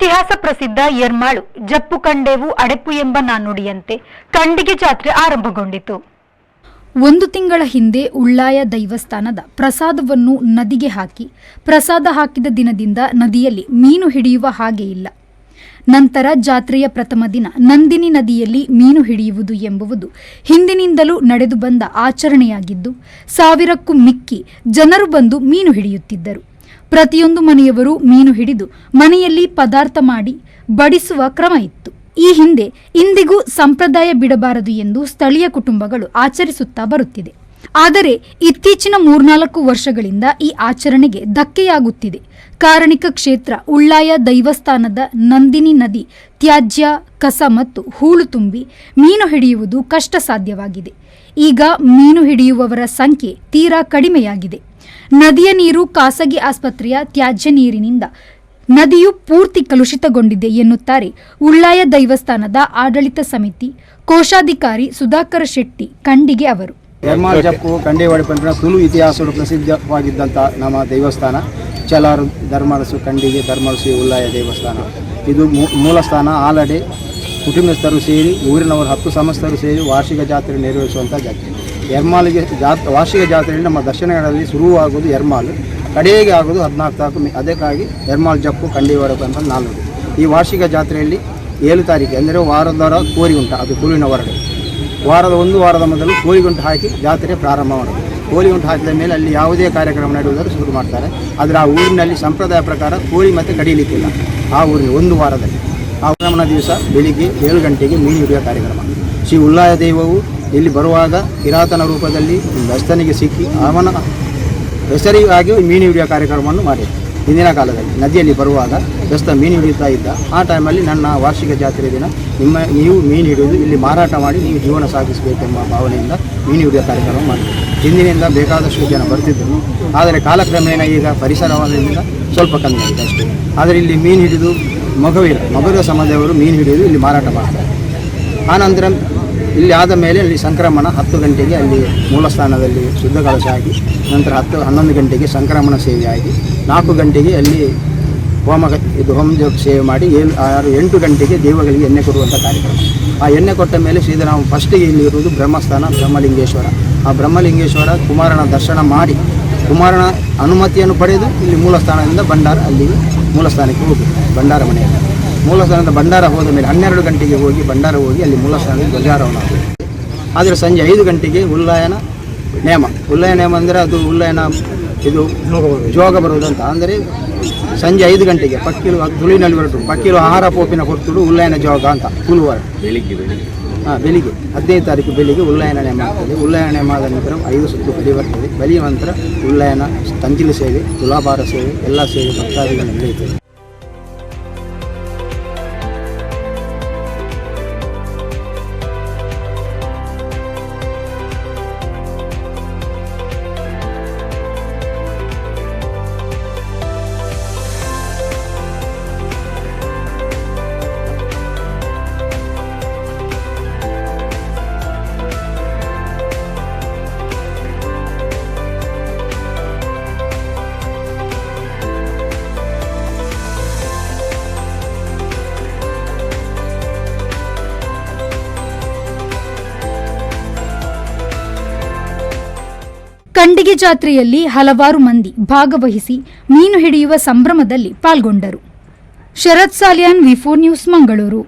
ಇತಿಹಾಸ ಪ್ರಸಿದ್ಧ ಯರ್ಮಾಳು ಜಪ್ಪು ಕಂಡೇವು ಅಡೆಪ್ಪು ಎಂಬ ನಾಣ್ಣುಡಿಯಂತೆ ಕಂಡಿಗೆ ಜಾತ್ರೆ ಆರಂಭಗೊಂಡಿತು. 1 ತಿಂಗಳ ಹಿಂದೆ ಉಳ್ಳಾಯ ದೈವಸ್ಥಾನದ ಪ್ರಸಾದವನ್ನು ನದಿಗೆ ಹಾಕಿ ಪ್ರಸಾದ ಹಾಕಿದ ದಿನದಿಂದ ನದಿಯಲ್ಲಿ ಮೀನು ಹಿಡಿಯುವ ಹಾಗೆ ಇಲ್ಲ. ನಂತರ ಜಾತ್ರೆಯ ಪ್ರಥಮ ದಿನ ನಂದಿನಿ ನದಿಯಲ್ಲಿ ಮೀನು ಹಿಡಿಯುವುದು ಎಂಬುವುದು ಹಿಂದಿನಿಂದಲೂ ನಡೆದು ಬಂದ ಆಚರಣೆಯಾಗಿದ್ದು, 1000ಕ್ಕೂ ಮಿಕ್ಕಿ ಜನರು ಬಂದು ಮೀನು ಹಿಡಿಯುತ್ತಿದ್ದರು. ಪ್ರತಿಯೊಂದು ಮನೆಯವರು ಮೀನು ಹಿಡಿದು ಮನೆಯಲ್ಲಿ ಪದಾರ್ಥ ಮಾಡಿ ಬಡಿಸುವ ಕ್ರಮ ಇತ್ತು. ಈ ಹಿಂದೆ ಇಂದಿಗೂ ಸಂಪ್ರದಾಯ ಬಿಡಬಾರದು ಎಂದು ಸ್ಥಳೀಯ ಕುಟುಂಬಗಳು ಆಚರಿಸುತ್ತಾ ಬರುತ್ತಿದೆ. ಆದರೆ ಇತ್ತೀಚಿನ 3-4 ವರ್ಷಗಳಿಂದ ಈ ಆಚರಣೆಗೆ ಧಕ್ಕೆಯಾಗುತ್ತಿದೆ. ಕಾರಣಿಕ ಕ್ಷೇತ್ರ ಉಳ್ಳಾಯ ದೈವಸ್ಥಾನದ ನಂದಿನಿ ನದಿ ತ್ಯಾಜ್ಯ, ಕಸ ಮತ್ತು ಹೂಳು ತುಂಬಿ ಮೀನು ಹಿಡಿಯುವುದು ಕಷ್ಟ ಸಾಧ್ಯವಾಗಿದೆ. ಈಗ ಮೀನು ಹಿಡಿಯುವವರ ಸಂಖ್ಯೆ ತೀರಾ ಕಡಿಮೆಯಾಗಿದೆ. ನದಿಯ ನೀರು ಖಾಸಗಿ ಆಸ್ಪತ್ರೆಯ ತ್ಯಾಜ್ಯ ನೀರಿನಿಂದ ನದಿಯು ಪೂರ್ತಿ ಕಲುಷಿತಗೊಂಡಿದೆ ಎನ್ನುತ್ತಾರೆ ಉಳ್ಳಾಯ ದೈವಸ್ಥಾನದ ಆಡಳಿತ ಸಮಿತಿ ಕೋಶಾಧಿಕಾರಿ ಸುಧಾಕರ ಶೆಟ್ಟಿ ಕಂಡಿಗೆ ಅವರು. ಯರ್ಮಾಳ್ ಜಪ್ಪು ಕಂಡೇವಾಡಿ ಪಂಪಿನ ತುಳು ಇತಿಹಾಸಗಳು ಪ್ರಸಿದ್ಧವಾಗಿದ್ದಂಥ ನಮ್ಮ ದೇವಸ್ಥಾನ ಚಲಾರು ಧರ್ಮರಸು ಕಂಡಿಗೆ ಧರ್ಮರಸು ಉಳ್ಳಾಯ ದೇವಸ್ಥಾನ. ಇದು ಮೂಲ ಸ್ಥಾನ. ಆಲಡೆ ಕುಟುಂಬಸ್ಥರು ಸೇರಿ ಊರಿನವರು 10 ಸಮಸ್ತರು ಸೇರಿ ವಾರ್ಷಿಕ ಜಾತ್ರೆ ನಿರ್ವಹಿಸುವಂಥ ಜಾತ್ರೆ. ಯರ್ಮಾಲಿಗೆ ವಾರ್ಷಿಕ ಜಾತ್ರೆಯಲ್ಲಿ ನಮ್ಮ ದರ್ಶನಗಳಲ್ಲಿ ಶುರುವಾಗುವುದು ಯರ್ಮಾಲ್, ಕಡೆಗೆ ಆಗೋದು 14 ತಾರೀಕು. ಅದಕ್ಕಾಗಿ ಯರ್ಮಾಳ್ ಜಪ್ಪು ಕಂಡೇವಾಡಿ ಪಂಪ ನಾಲ್ಕು. ಈ ವಾರ್ಷಿಕ ಜಾತ್ರೆಯಲ್ಲಿ 7 ತಾರೀಕು ಅಂದರೆ ವಾರದವರ ಕೋರಿಗುಂಟ, ಅದು ತುಳುವಿನ ಹೊರಗೆ ಒಂದು ವಾರದ ಮೊದಲು ಕೋಳಿಗುಂಟು ಹಾಕಿ ಜಾತ್ರೆ ಪ್ರಾರಂಭ ಮಾಡೋದು. ಕೋಳಿಗುಂಟು ಹಾಕಿದ ಮೇಲೆ ಅಲ್ಲಿ ಯಾವುದೇ ಕಾರ್ಯಕ್ರಮ ನಡೆಯುವುದನ್ನು ಶುರು ಮಾಡ್ತಾರೆ. ಆದರೆ ಆ ಊರಿನಲ್ಲಿ ಸಂಪ್ರದಾಯ ಪ್ರಕಾರ ಕೋಳಿ ಮತ್ತು ಕಡಿಲಿಕ್ಕಿಲ್ಲ. ಆ ಊರಿನ 1 ವಾರದಲ್ಲಿ ಆ ಕ್ರಮಣ ದಿವಸ ಬೆಳಿಗ್ಗೆ 7 ಗಂಟೆಗೆ ಮೀನು ಹಿಡಿಯುವ ಕಾರ್ಯಕ್ರಮ. ಶ್ರೀ ಉಳ್ಳಾಯ ದೈವವು ಇಲ್ಲಿ ಬರುವಾಗ ಕಿರಾತನ ರೂಪದಲ್ಲಿ ಬೆಸ್ತನಿಗೆ ಸಿಕ್ಕಿ ಅವನ ಹೆಸರಿಗಾಗಿ ಮೀನು ಹಿಡಿಯುವ ಕಾರ್ಯಕ್ರಮವನ್ನು ಮಾಡಿದೆ. ಹಿಂದಿನ ಕಾಲದಲ್ಲಿ ನದಿಯಲ್ಲಿ ಬರುವಾಗ ಬೆಸ್ತ ಮೀನು ಹಿಡಿಯುತ್ತಾ ಇದ್ದ. ಆ ಟೈಮಲ್ಲಿ ನನ್ನ ವಾರ್ಷಿಕ ಜಾತ್ರೆ ದಿನ ನೀವು ಮೀನು ಹಿಡಿಯುವುದು ಇಲ್ಲಿ ಮಾರಾಟ ಮಾಡಿ ನೀವು ಜೀವನ ಸಾಗಿಸಬೇಕೆಂಬ ಭಾವನೆಯಿಂದ ಮೀನು ಹಿಡಿಯುವ ಕಾರ್ಯಕ್ರಮ ಮಾಡಿದೆ. ಹಿಂದಿನಿಂದ ಬೇಕಾದಷ್ಟು ಜನ ಬರ್ತಿದ್ದರು. ಆದರೆ ಕಾಲಕ್ರಮೇಣ ಈಗ ಪರಿಸರದಿಂದ ಸ್ವಲ್ಪ ಕಮ್ಮಿ ಆಗಿದೆ ಅಷ್ಟೇ. ಆದರೆ ಇಲ್ಲಿ ಮೀನು ಹಿಡಿದು ಮಗುವಿನ ಸಮಾಜದವರು ಮೀನು ಹಿಡಿದು ಇಲ್ಲಿ ಮಾರಾಟ ಮಾಡ್ತಾರೆ. ಆನಂತರ ಇಲ್ಲಿ ಆದ ಮೇಲೆ ಅಲ್ಲಿ ಸಂಕ್ರಮಣ 10 ಗಂಟೆಗೆ ಅಲ್ಲಿ ಮೂಲಸ್ಥಾನದಲ್ಲಿ ಶುದ್ಧ ಕಲಶ ಆಗಿ ನಂತರ 11 ಗಂಟೆಗೆ ಸಂಕ್ರಮಣ ಸೇವೆ ಆಗಿ 4 ಗಂಟೆಗೆ ಅಲ್ಲಿ ಹೋಮ ಸೇವೆ ಮಾಡಿ 8 ಗಂಟೆಗೆ ದೇವಗಳಿಗೆ ಎಣ್ಣೆ ಕೊಡುವಂಥ ಕಾರ್ಯಕ್ರಮ. ಆ ಎಣ್ಣೆ ಕೊಟ್ಟ ಮೇಲೆ ಸೀದಾ ನಾವು ಫಸ್ಟಿಗೆ ಇಲ್ಲಿ ಇರುವುದು ಬ್ರಹ್ಮಸ್ಥಾನ ಬ್ರಹ್ಮಲಿಂಗೇಶ್ವರ. ಆ ಬ್ರಹ್ಮಲಿಂಗೇಶ್ವರ ಕುಮಾರನ ದರ್ಶನ ಮಾಡಿ ಕುಮಾರನ ಅನುಮತಿಯನ್ನು ಪಡೆದು ಇಲ್ಲಿ ಮೂಲಸ್ಥಾನದಿಂದ ಭಂಡಾರ ಅಲ್ಲಿಗೆ ಮೂಲಸ್ಥಾನಕ್ಕೆ ಹೋಗಿ ಭಂಡಾರ ಮನೆಯಲ್ಲಿ ಮೂಲಸ್ಥಾನದ ಭಂಡಾರ ಹೋದ ಮೇಲೆ 12 ಗಂಟೆಗೆ ಹೋಗಿ ಭಂಡಾರ ಹೋಗಿ ಅಲ್ಲಿ ಮೂಲಸ್ಥಾನದಲ್ಲಿ ಧ್ವಜಾರೋಹಣ ಆಗುತ್ತೆ. ಆದರೆ ಸಂಜೆ 5 ಗಂಟೆಗೆ ಉಳ್ಳಾಯನ ನೇಮ ಅಂದರೆ ಅದು ಉಳ್ಳಾಯನ ಇದು ಜೋಗ ಬರುವುದಂತ. ಅಂದರೆ ಸಂಜೆ 5 ಗಂಟೆಗೆ ಪಕ್ಕಿಲು ತುಳುವಿನಲ್ಲಿ ಹೊರಟು ಪಕ್ಕಿಲು ಆಹಾರ ಪೋಪಿನ ಹೊರತುಡು ಉಳ್ಳಾಯನ ಜೋಗ ಅಂತ ತುಳುವಾರ ಬೆಳಿಗ್ಗೆ 15 ತಾರೀಕು ಬೆಳಿಗ್ಗೆ ಉಳ್ಳಾಯನ ನೇಮ ಆಗ್ತದೆ. ಉಳ್ಳಾಯನ ನೇಮ ಆದ ನಂತರ 5 ಸುತ್ತು ಬಲಿ ಬರ್ತದೆ. ಬಲಿಯ ನಂತರ ಉಳ್ಳಾಯನ ತಂತಿಲು ಸೇವೆ, ತುಲಾಭಾರ ಸೇವೆ ಎಲ್ಲ ಸೇವೆ ಭಕ್ತಾದಿಗಳು ನಡೆಯುತ್ತದೆ. ಕಂಡಿಗೆ ಜಾತ್ರೆಯಲ್ಲಿ ಹಲವಾರು ಮಂದಿ ಭಾಗವಹಿಸಿ ಮೀನು ಹಿಡಿಯುವ ಸಂಭ್ರಮದಲ್ಲಿ ಪಾಲ್ಗೊಂಡರು. ಶರತ್ ಸಾಲಿಯಾನ್, ವಿ4 ನ್ಯೂಸ್, ಮಂಗಳೂರು.